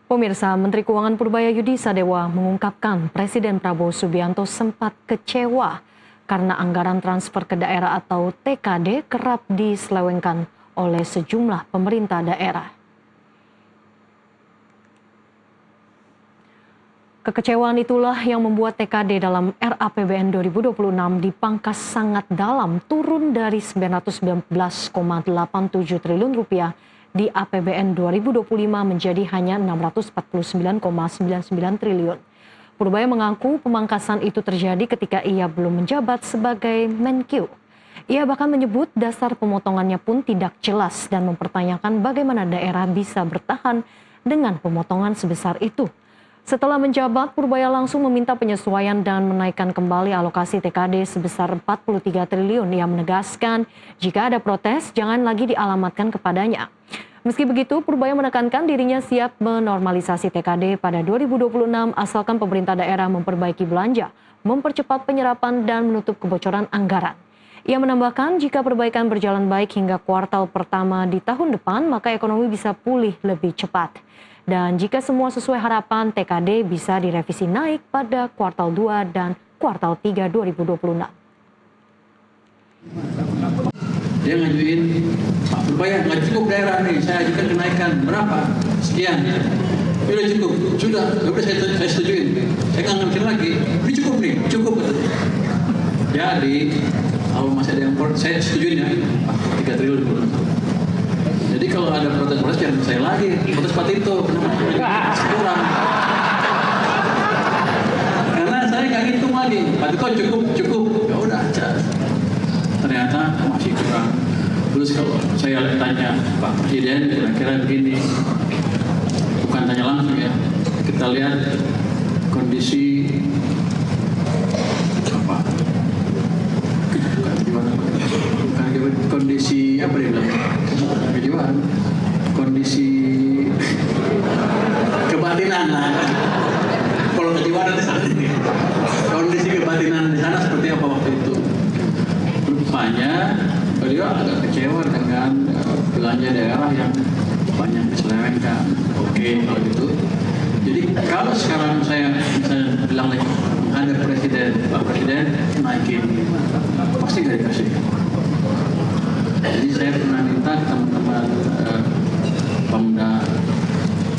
Pemirsa, Menteri Keuangan Purbaya Sadewa mengungkapkan Presiden Prabowo Subianto sempat kecewa karena anggaran transfer ke daerah atau TKD kerap diselewengkan oleh sejumlah pemerintah daerah. Kekecewaan itulah yang membuat TKD dalam RAPBN 2026 dipangkas sangat dalam, turun dari 919,87 triliun rupiah di APBN 2025 menjadi hanya 649,99 triliun. Purbaya mengaku pemangkasan itu terjadi ketika ia belum menjabat sebagai Menkyu. Ia bahkan menyebut dasar pemotongannya pun tidak jelas dan mempertanyakan bagaimana daerah bisa bertahan dengan pemotongan sebesar itu. Setelah menjabat, Purbaya langsung meminta penyesuaian dan menaikkan kembali alokasi TKD sebesar 43 triliun. Ia menegaskan jika ada protes jangan lagi dialamatkan kepadanya. Meski begitu, Purbaya menekankan dirinya siap menormalisasi TKD pada 2026 asalkan pemerintah daerah memperbaiki belanja, mempercepat penyerapan dan menutup kebocoran anggaran. Ia menambahkan jika perbaikan berjalan baik hingga kuartal pertama di tahun depan, maka ekonomi bisa pulih lebih cepat. Dan jika semua sesuai harapan, TKD bisa direvisi naik pada kuartal 2 dan kuartal 3 2026. Dia ngajuin, Pak Purbaya nggak cukup daerah nih, saya ajukan kenaikan berapa? Sekian. Sudah cukup, sudah saya setujuin. Saya nggak ngerti lagi, ini cukup nih, cukup. Jadi kalau masih ada yang saya setujuin ya, Pak 3 triliun. Jadi kalau ada protes-protes jangan saya lagi, protes seperti itu, kurang. Karena saya nggak hitung lagi, Pak Tiko cukup, ya udah aja. Ternyata masih kurang. Terus kalau saya tanya Pak Presiden kira-kira begini, bukan tanya langsung ya, kita lihat kondisi apa? Bukan kondisi apa dia bilang? Kejiwaan, kondisi kebatinan lah. Kalau kejiwaan di sana, kondisi kebatinan di sana seperti apa waktu itu? Rupanya beliau agak kecewa dengan belanja daerah yang banyak diselewengkan. Oke, kalau gitu. Jadi kalau sekarang saya bilang lagi ada presiden, Pak Presiden naikin